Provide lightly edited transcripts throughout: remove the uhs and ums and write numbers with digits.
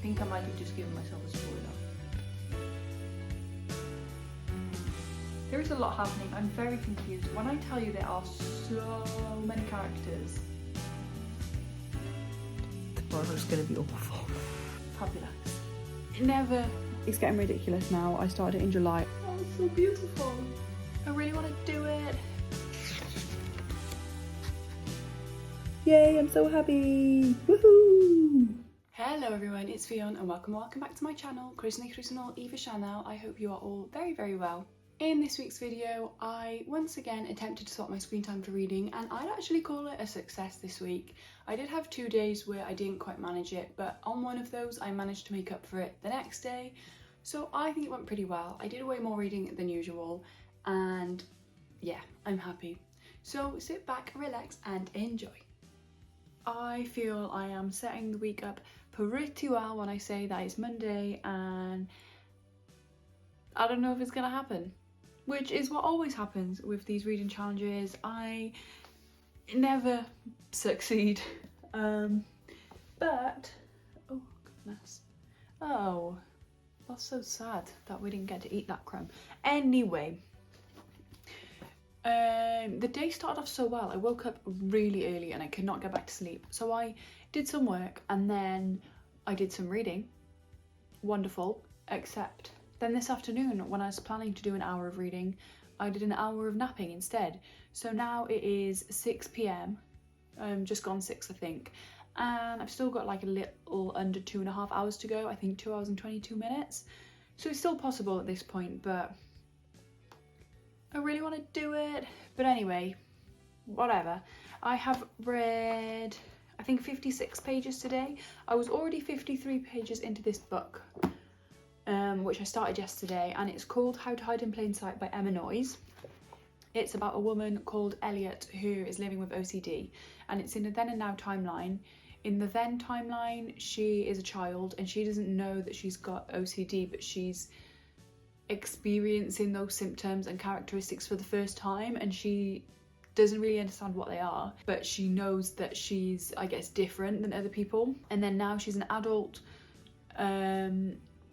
think I might have just given myself a spoiler. There is a lot happening. I'm very confused. When I tell you there are so many characters. Tomorrow's gonna be awful. Fabulous. It's getting ridiculous now. I started it in July. Oh, it's so beautiful. I really want to do it. Yay, I'm so happy. Woohoo! Hello everyone, it's Fionn and welcome back to my channel, Cruisinal Eva channel. I hope you are all very well. In this week's video, I once again attempted to sort my screen time for reading, and I'd actually call it a success this week. I did have 2 days where I didn't quite manage it, but on one of those I managed to make up for it the next day. So I think it went pretty well. I did way more reading than usual, and yeah, I'm happy. So sit back, relax and enjoy. I feel I am setting the week up pretty well when I say that it's Monday and I don't know if it's gonna happen. Which is what always happens with these reading challenges. I never succeed. But, oh goodness. Oh, that's so sad that we didn't get to eat that crumb. Anyway, the day started off so well. I woke up really early and I could not get back to sleep. So I did some work and then I did some reading. Wonderful, except then this afternoon, when I was planning to do an hour of reading, I did an hour of napping instead. So now it is 6 p.m, just gone 6 I think, and I've still got like a little under 2.5 hours to go, I think 2 hours and 22 minutes. So it's still possible at this point, but I really want to do it. But anyway, whatever. I have read, I think 56 pages today. I was already 53 pages into this book. Which I started yesterday, and it's called How to Hide in Plain Sight by Emma Noyes. It's about a woman called Elliot who is living with OCD, and it's in a then and now timeline. In the then timeline, she is a child and she doesn't know that she's got OCD, but she's experiencing those symptoms and characteristics for the first time, and she doesn't really understand what they are, but she knows that she's, I guess, different than other people. And then now she's an adult.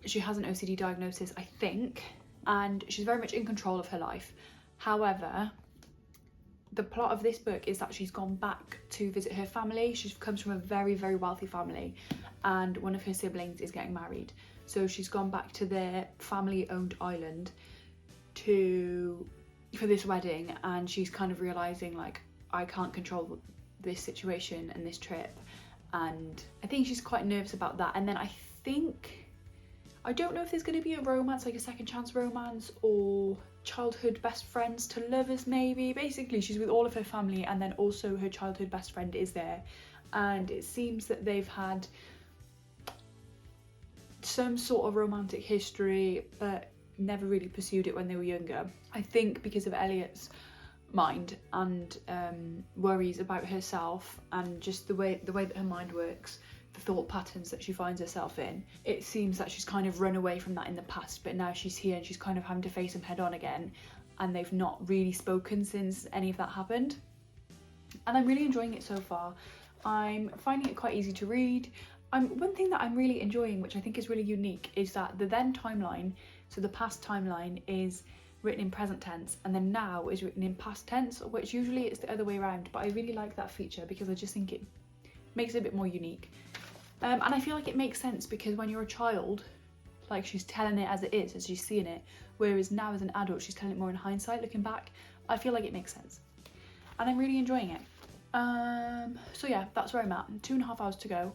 She has an OCD diagnosis, I think, and she's very much in control of her life. However, the plot of this book is that she's gone back to visit her family. She comes from a very wealthy family, and one of her siblings is getting married. So she's gone back to their family-owned island for this wedding, and she's kind of realising, like, I can't control this situation and this trip. And I think she's quite nervous about that. And then I don't know if there's going to be a romance, like a second chance romance, or childhood best friends to lovers maybe. Basically, she's with all of her family, and then also her childhood best friend is there. And it seems that they've had some sort of romantic history, but never really pursued it when they were younger. I think because of Elliot's mind and worries about herself and just the way that her mind works, the thought patterns that she finds herself in. It seems that she's kind of run away from that in the past, but now she's here and she's kind of having to face them head on again, and they've not really spoken since any of that happened. And I'm really enjoying it so far. I'm finding it quite easy to read. One thing that I'm really enjoying, which I think is really unique, is that the then timeline, so the past timeline, is written in present tense, and then now is written in past tense, which usually it's the other way around, but I really like that feature because I just think it makes it a bit more unique. And I feel like it makes sense because when you're a child, like, she's telling it as it is, as she's seeing it, whereas now as an adult she's telling it more in hindsight, looking back. I feel like it makes sense and I'm really enjoying it. So yeah, that's where I'm at. 2.5 hours to go.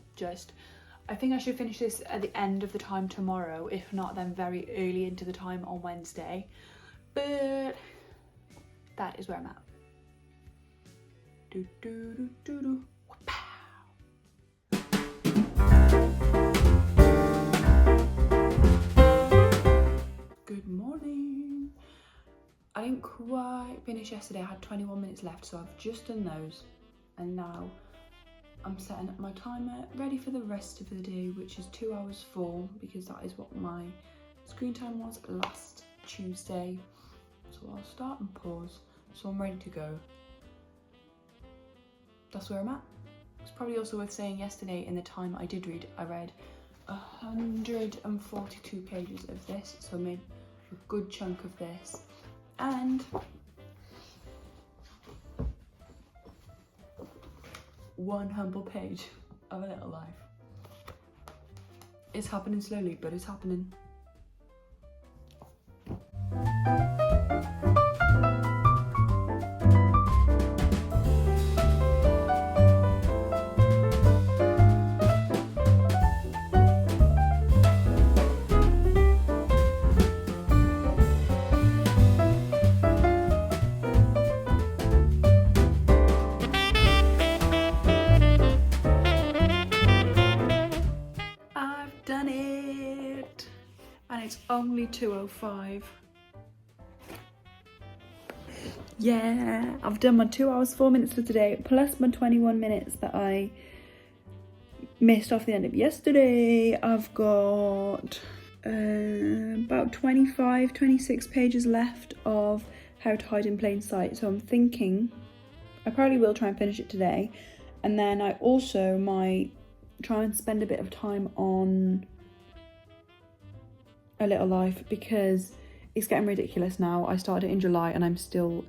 I think I should finish this at the end of the time tomorrow, if not then very early into the time on Wednesday, but that is where I'm at. Do do do do do. Good morning. I didn't quite finish yesterday. I had 21 minutes left, so I've just done those, and now I'm setting up my timer ready for the rest of the day, which is 2 hours full, because that is what my screen time was last Tuesday. So I'll start and pause, so I'm ready to go. That's where I'm at. It's probably also worth saying yesterday in the time I did read, I read 142 pages of this, so I made a good chunk of this, and one humble page of A Little Life. It's happening slowly, but it's happening. Done it, and it's only 2:05. Yeah, I've done my 2 hours 4 minutes for today, plus my 21 minutes that I missed off the end of yesterday. I've got about 26 pages left of How to Hide in Plain Sight, so I'm thinking I probably will try and finish it today, and then I also might try and spend a bit of time on A Little Life, because it's getting ridiculous now. I started it in July and I'm still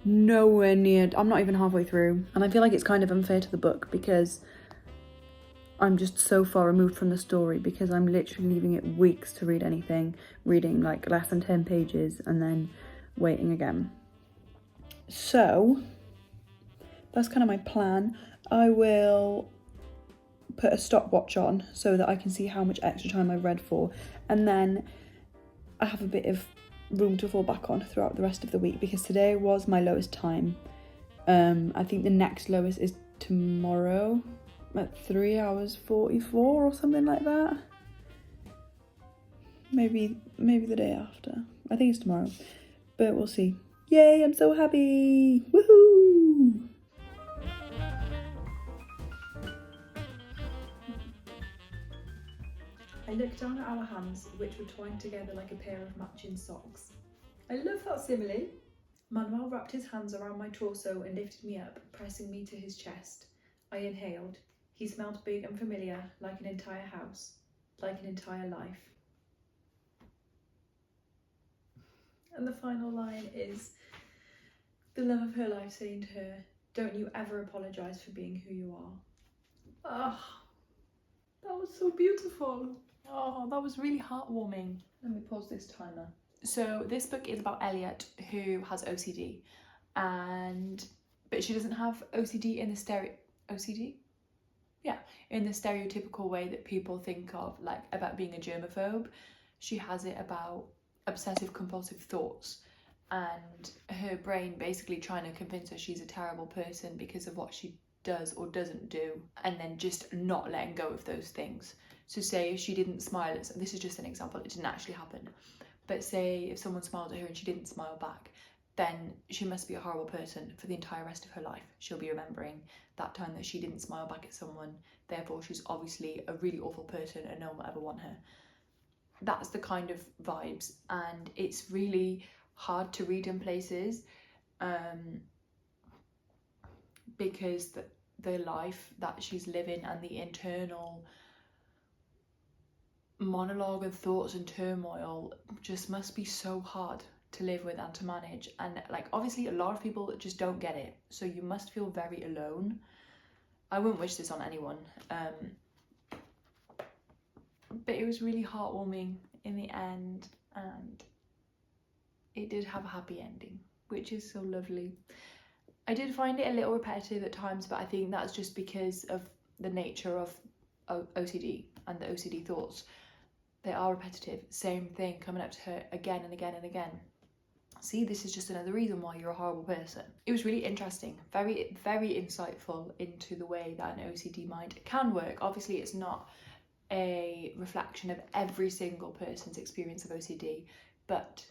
nowhere near, I'm not even halfway through, and I feel like it's kind of unfair to the book because I'm just so far removed from the story, because I'm literally leaving it weeks to read anything, reading like less than 10 pages and then waiting again. So that's kind of my plan. I will put a stopwatch on so that I can see how much extra time I've read for, and then I have a bit of room to fall back on throughout the rest of the week, because today was my lowest time. I think the next lowest is tomorrow at 3 hours 44 or something like that. Maybe the day after. I think it's tomorrow, but we'll see. Yay, I'm so happy! Woohoo! I looked down at our hands, which were twined together like a pair of matching socks. I love that simile. Manuel wrapped his hands around my torso and lifted me up, pressing me to his chest. I inhaled. He smelled big and familiar, like an entire house, like an entire life. And the final line is the love of her life saying to her, "Don't you ever apologise for being who you are." Ah, that was so beautiful. Oh, that was really heartwarming. Let me pause this timer. So this book is about Elliot, who has OCD, but she doesn't have OCD in the in the stereotypical way that people think of, like about being a germaphobe. She has it about obsessive compulsive thoughts, and her brain basically trying to convince her she's a terrible person because of what she does or doesn't do, and then just not letting go of those things. So say if she didn't smile, this is just an example, it didn't actually happen, but say if someone smiled at her and she didn't smile back, then she must be a horrible person for the entire rest of her life. She'll be remembering that time that she didn't smile back at someone, therefore she's obviously a really awful person and no one will ever want her. That's the kind of vibes, and it's really hard to read in places because the life that she's living and the internal monologue and thoughts and turmoil just must be so hard to live with and to manage, and like obviously a lot of people just don't get it, so you must feel very alone. I wouldn't wish this on anyone, but it was really heartwarming in the end, and it did have a happy ending, which is so lovely. I did find it a little repetitive at times, but I think that's just because of the nature of OCD and the OCD thoughts. They are repetitive, same thing coming up to her again and again and again. See, this is just another reason why you're a horrible person. It was really interesting, very, very insightful into the way that an OCD mind can work. Obviously, it's not a reflection of every single person's experience of OCD, but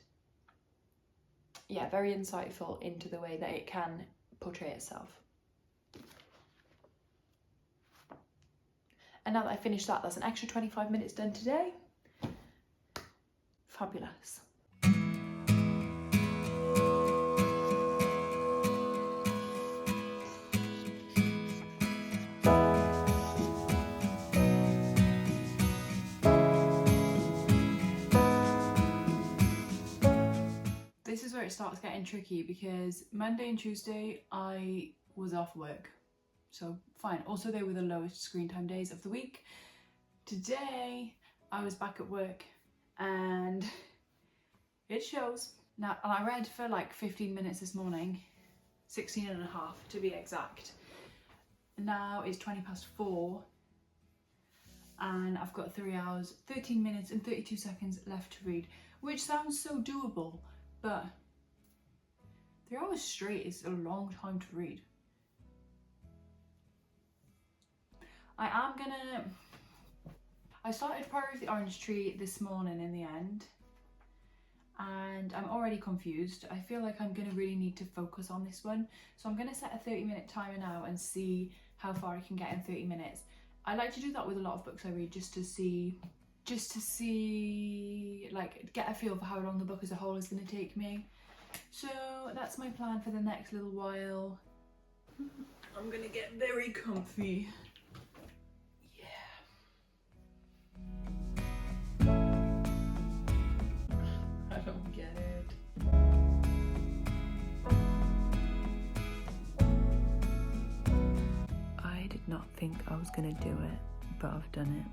yeah, very insightful into the way that it can portray itself. And now that I finished that, that's an extra 25 minutes done today. Fabulous. it starts getting tricky because Monday and Tuesday I was off work, so fine. Also, they were the lowest screen time days of the week. Today I was back at work and it shows. Now, and I read for like 15 minutes this morning, 16 and a half to be exact. Now it's 4:20 and I've got 3 hours, 13 minutes and 32 seconds left to read, which sounds so doable, but 3 hours straight is a long time to read. I started Priory of the Orange Tree this morning in the end, and I'm already confused. I feel like I'm gonna really need to focus on this one. So I'm gonna set a 30-minute timer now and see how far I can get in 30 minutes. I like to do that with a lot of books I read, just to see, like, get a feel for how long the book as a whole is gonna take me. So that's my plan for the next little while. I'm gonna get very comfy. I don't get it. I did not think I was gonna do it, but I've done it.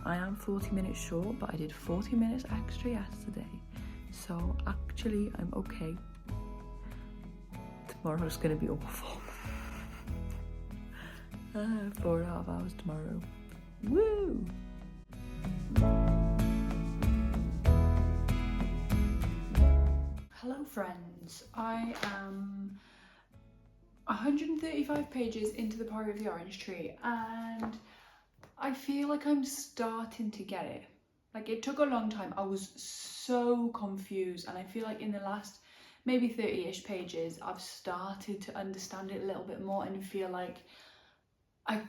I am 40 minutes short, but I did 40 minutes extra yesterday. So actually, I'm okay. Tomorrow's gonna be awful. 4.5 hours tomorrow. Woo! Hello friends, I am 135 pages into the Priory of the Orange Tree and I feel like I'm starting to get it. Like, it took a long time. I was so confused and I feel like in the last maybe 30-ish pages I've started to understand it a little bit more and feel like I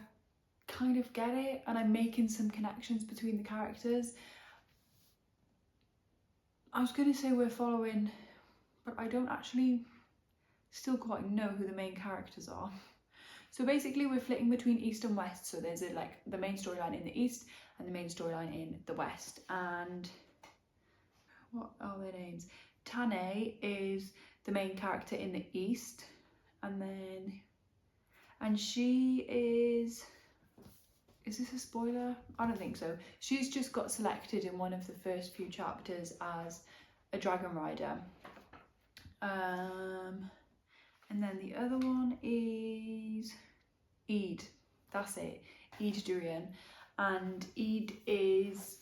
kind of get it and I'm making some connections between the characters. I was going to say we're following, but I don't actually still quite know who the main characters are. So basically we're flitting between east and west, so there's like the main storyline in the east and the main storyline in the west. And what are their names? Tane is the main character in the east, and she is this a spoiler? I don't think so. She's just got selected in one of the first few chapters as a dragon rider. And then the other one is Eid. That's it. Eid Durian. And Eid is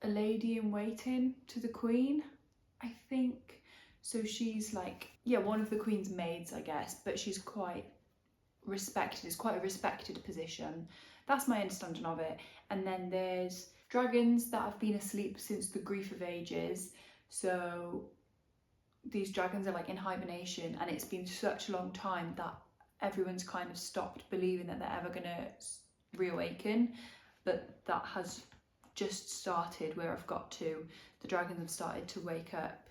a lady in waiting to the Queen, I think. So she's like, yeah, one of the Queen's maids, I guess, but she's quite respected. It's quite a respected position. That's my understanding of it. And then there's dragons that have been asleep since the grief of ages. So these dragons are like in hibernation, and it's been such a long time that everyone's kind of stopped believing that they're ever gonna reawaken. But that has just started where I've got to. The dragons have started to wake up.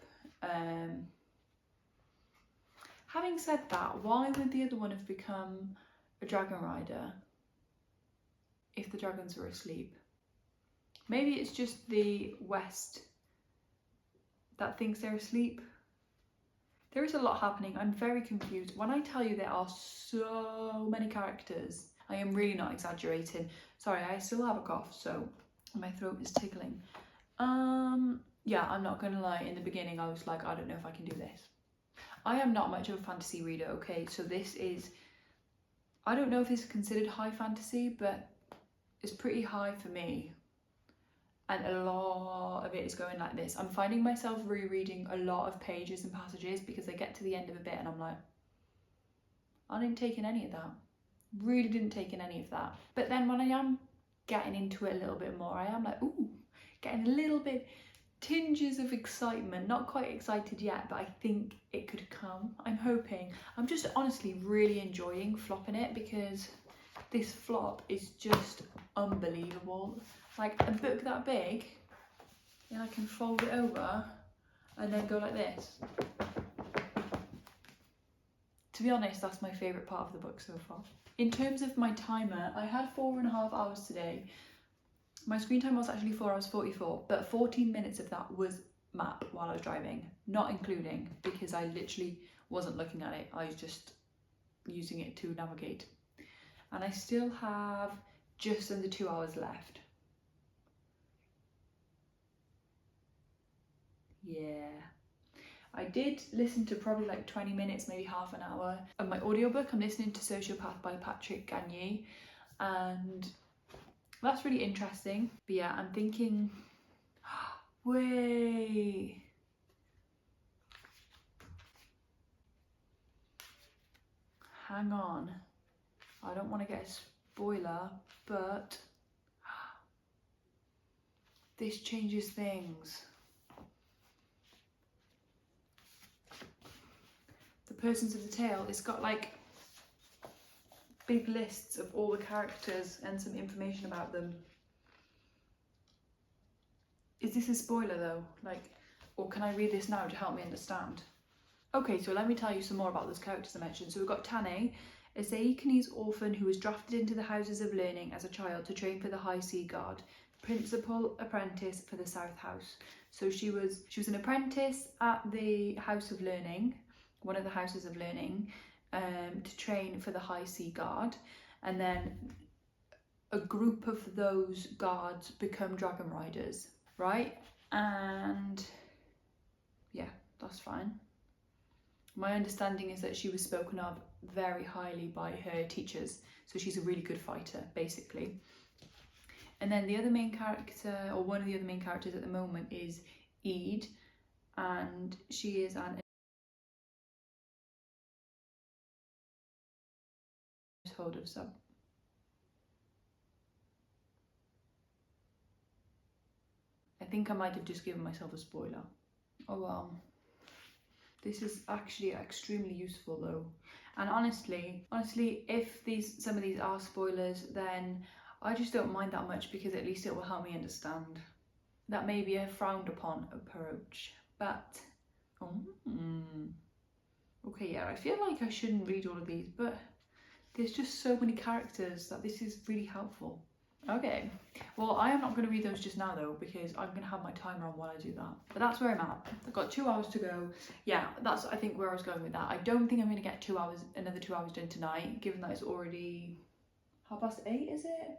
Having said that, why would the other one have become a dragon rider if the dragons were asleep? Maybe it's just the West that thinks they're asleep. There is a lot happening. I'm very confused. When I tell you there are so many characters, I am really not exaggerating. Sorry, I still have a cough, so my throat is tickling. Yeah, I'm not gonna lie, in the beginning I was like, I don't know if I can do this. I am not much of a fantasy reader, okay? So this is, I don't know if this is considered high fantasy, but it's pretty high for me. And a lot of it is going like this. I'm finding myself rereading a lot of pages and passages because I get to the end of a bit and I'm like, I didn't take in any of that. Really didn't take in any of that. But then when I am getting into it a little bit more, I am like, ooh, getting a little bit, tinges of excitement. Not quite excited yet, but I think it could come. I'm hoping. I'm just honestly really enjoying flopping it because this flop is just unbelievable. Like a book that big, and I can fold it over and then go like this. To be honest, that's my favourite part of the book so far. In terms of my timer, I had 4.5 hours today. My screen time was actually 4 hours 44, but 14 minutes of that was map while I was driving, not including, because I literally wasn't looking at it, I was just using it to navigate. And I still have just under 2 hours left. Yeah. I did listen to probably like 20 minutes, maybe half an hour of my audiobook. I'm listening to Sociopath by Patrick Gagne, and that's really interesting. But yeah, I'm thinking, wait. Hang on. I don't want to get a spoiler, but this changes things. The Persons of the Tale, it's got like big lists of all the characters and some information about them. Is this a spoiler though? Like, or can I read this now to help me understand? Okay, so let me tell you some more about those characters I mentioned. So we've got Tane, a Zayakanese orphan who was drafted into the Houses of Learning as a child to train for the High Sea Guard, principal apprentice for the South House. So she was an apprentice at the House of Learning, one of the Houses of Learning, to train for the High Sea Guard, and then a group of those guards become dragon riders, right? And yeah, that's fine. My understanding is that she was spoken of very highly by her teachers, so she's a really good fighter, basically. And then the other main character, or one of the other main characters at the moment, is Eid, and she is an household of some. I think I might have just given myself a spoiler. Oh well. This is actually extremely useful though. And honestly, if some of these are spoilers, then I just don't mind that much, because at least it will help me understand. That may be a frowned upon approach, but okay, yeah, I feel like I shouldn't read all of these, but there's just so many characters that this is really helpful. Okay, well, I am not going to read those just now though, because I'm going to have my timer on while I do that. But that's where I'm at. I've got 2 hours to go. Yeah, that's I think where I was going with that. I don't think I'm going to get another 2 hours done tonight, given that it's already 8:30, is it?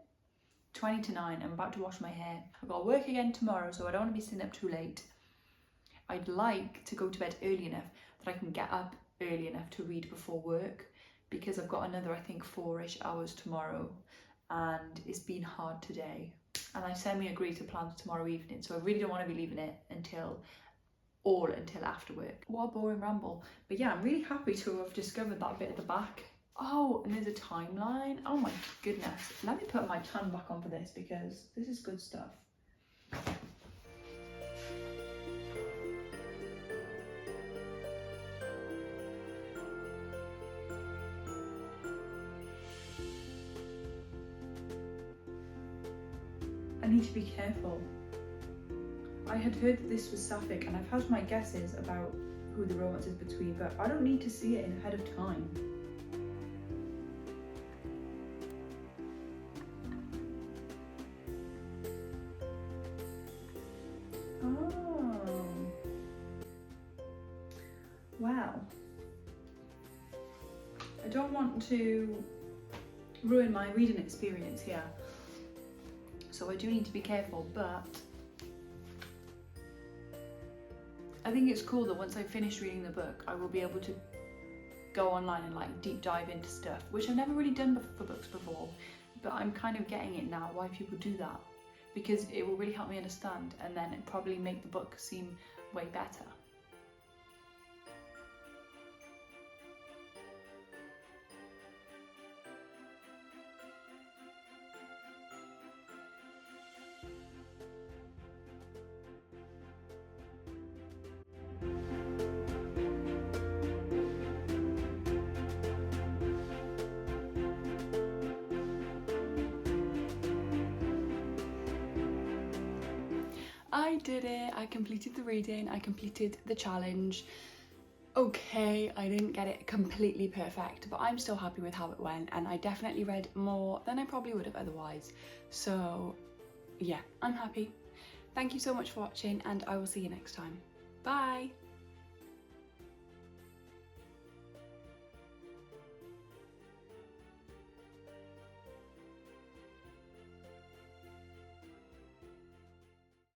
20 to 9. I'm about to wash my hair. I've got to work again tomorrow, so I don't want to be sitting up too late. I'd like to go to bed early enough that I can get up early enough to read before work, because I've got another, I think, 4-ish hours tomorrow, and it's been hard today. And I semi-agreed to plans tomorrow evening, so I really don't want to be leaving it until after work. What a boring ramble. But yeah, I'm really happy to have discovered that bit at the back. Oh, and there's a timeline. Oh my goodness. Let me put my tongue back on for this, because this is good stuff. I need to be careful. I had heard that this was sapphic, and I've had my guesses about who the romance is between, but I don't need to see it ahead of time. Oh. Wow. I don't want to ruin my reading experience here, so I do need to be careful, but I think it's cool that once I finish reading the book, I will be able to go online and like deep dive into stuff, which I've never really done for books before, but I'm kind of getting it now why people do that, because it will really help me understand, and then it probably make the book seem way better. I did it. I completed the reading. I completed the challenge. Okay, I didn't get it completely perfect, but I'm still happy with how it went, and I definitely read more than I probably would have otherwise. So yeah, I'm happy. Thank you so much for watching, and I will see you next time. Bye!